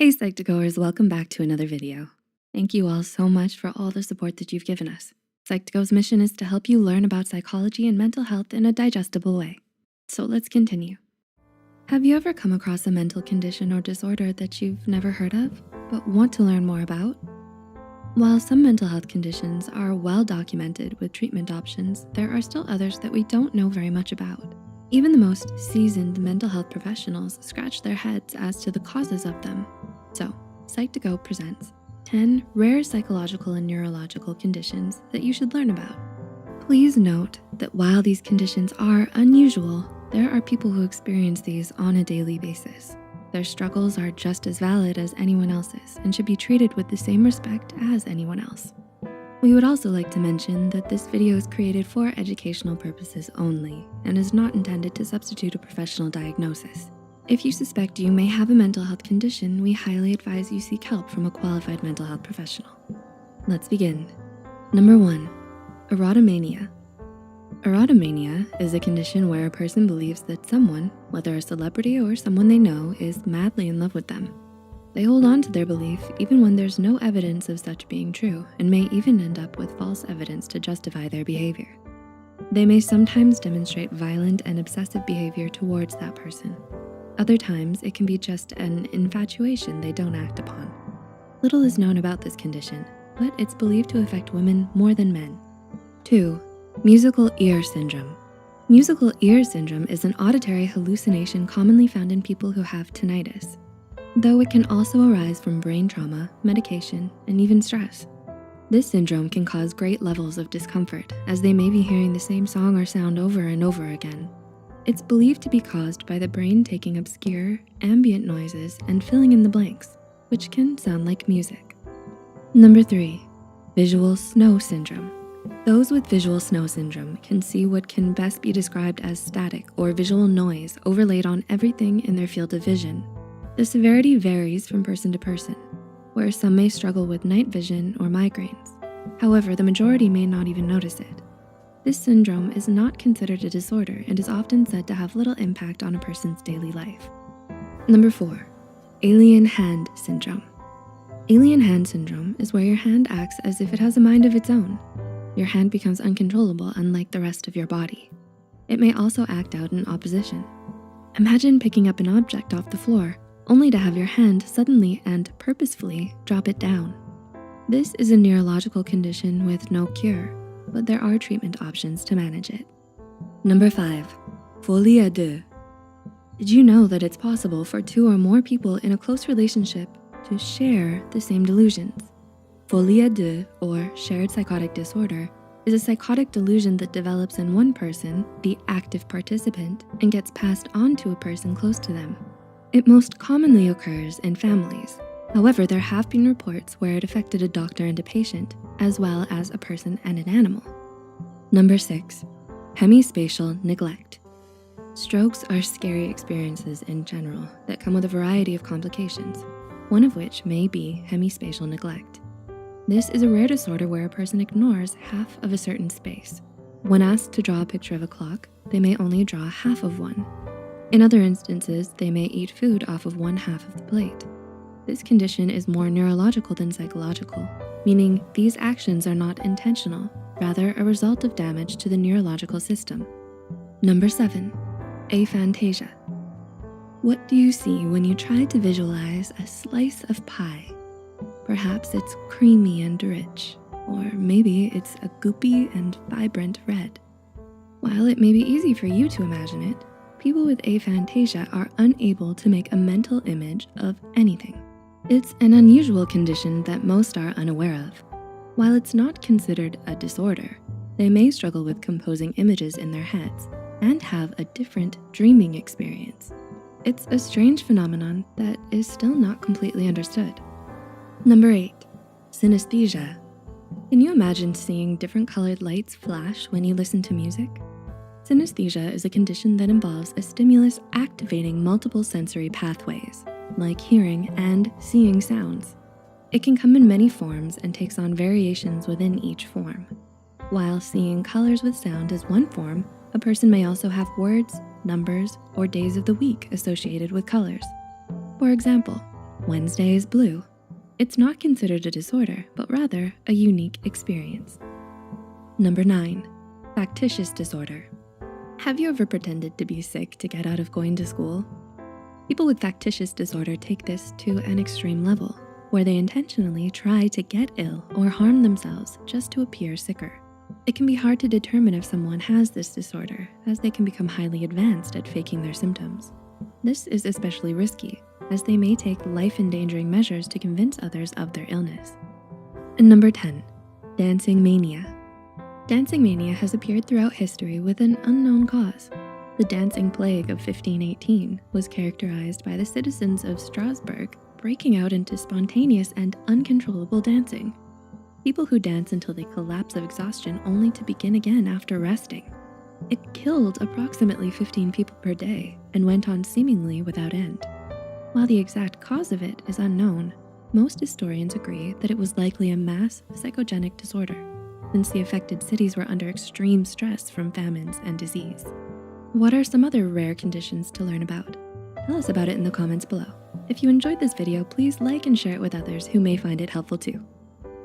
Hey Psych2Goers, welcome back to another video. Thank you all so much for all the support that you've given us. Psych2Go's mission is to help you learn about psychology and mental health in a digestible way. So let's continue. Have you ever come across a mental condition or disorder that you've never heard of, but want to learn more about? While some mental health conditions are well documented with treatment options, there are still others that we don't know very much about. Even the most seasoned mental health professionals scratch their heads as to the causes of them. So, Psych2Go presents 10 rare psychological and neurological conditions that you should learn about. Please note that while these conditions are unusual, there are people who experience these on a daily basis. Their struggles are just as valid as anyone else's and should be treated with the same respect as anyone else. We would also like to mention that this video is created for educational purposes only and is not intended to substitute a professional diagnosis. If you suspect you may have a mental health condition, we highly advise you seek help from a qualified mental health professional. Let's begin. Number 1, erotomania. Erotomania is a condition where a person believes that someone, whether a celebrity or someone they know, is madly in love with them. They hold on to their belief even when there's no evidence of such being true and may even end up with false evidence to justify their behavior. They may sometimes demonstrate violent and obsessive behavior towards that person. Other times, it can be just an infatuation they don't act upon. Little is known about this condition, but it's believed to affect women more than men. 2, musical ear syndrome. Musical ear syndrome is an auditory hallucination commonly found in people who have tinnitus, though it can also arise from brain trauma, medication, and even stress. This syndrome can cause great levels of discomfort as they may be hearing the same song or sound over and over again. It's believed to be caused by the brain taking obscure, ambient noises and filling in the blanks, which can sound like music. Number 3, visual snow syndrome. Those with visual snow syndrome can see what can best be described as static or visual noise overlaid on everything in their field of vision. The severity varies from person to person, where some may struggle with night vision or migraines. However, the majority may not even notice it. This syndrome is not considered a disorder and is often said to have little impact on a person's daily life. Number 4, alien hand syndrome. Alien hand syndrome is where your hand acts as if it has a mind of its own. Your hand becomes uncontrollable unlike the rest of your body. It may also act out in opposition. Imagine picking up an object off the floor, only to have your hand suddenly and purposefully drop it down. This is a neurological condition with no cure, but there are treatment options to manage it. Number 5, folie deux. Did you know that it's possible for 2 or more people in a close relationship to share the same delusions? Folie deux, or shared psychotic disorder, is a psychotic delusion that develops in one person, the active participant, and gets passed on to a person close to them. It most commonly occurs in families. However, there have been reports where it affected a doctor and a patient, as well as a person and an animal. Number 6, hemispatial neglect. Strokes are scary experiences in general that come with a variety of complications, one of which may be hemispatial neglect. This is a rare disorder where a person ignores half of a certain space. When asked to draw a picture of a clock, they may only draw half of one. In other instances, they may eat food off of one half of the plate. This condition is more neurological than psychological, meaning these actions are not intentional, rather a result of damage to the neurological system. Number 7, aphantasia. What do you see when you try to visualize a slice of pie? Perhaps it's creamy and rich, or maybe it's a goopy and vibrant red. While it may be easy for you to imagine it, people with aphantasia are unable to make a mental image of anything. It's an unusual condition that most are unaware of. While it's not considered a disorder, they may struggle with composing images in their heads and have a different dreaming experience. It's a strange phenomenon that is still not completely understood. Number 8, synesthesia. Can you imagine seeing different colored lights flash when you listen to music? Synesthesia is a condition that involves a stimulus activating multiple sensory pathways, like hearing and seeing sounds. It can come in many forms and takes on variations within each form. While seeing colors with sound is one form, a person may also have words, numbers, or days of the week associated with colors. For example, Wednesday is blue. It's not considered a disorder, but rather a unique experience. Number 9, factitious disorder. Have you ever pretended to be sick to get out of going to school? People with factitious disorder take this to an extreme level, where they intentionally try to get ill or harm themselves just to appear sicker. It can be hard to determine if someone has this disorder, as they can become highly advanced at faking their symptoms. This is especially risky, as they may take life-endangering measures to convince others of their illness. And number 10, dancing mania. Dancing mania has appeared throughout history with an unknown cause. The dancing plague of 1518 was characterized by the citizens of Strasbourg breaking out into spontaneous and uncontrollable dancing. People who dance until they collapse of exhaustion only to begin again after resting. It killed approximately 15 people per day and went on seemingly without end. While the exact cause of it is unknown, most historians agree that it was likely a mass psychogenic disorder, since the affected cities were under extreme stress from famines and disease. What are some other rare conditions to learn about? Tell us about it in the comments below. If you enjoyed this video, please like and share it with others who may find it helpful too.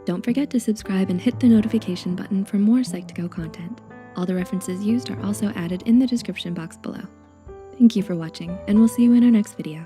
Don't forget to subscribe and hit the notification button for more Psych2Go content. All the references used are also added in the description box below. Thank you for watching, and we'll see you in our next video.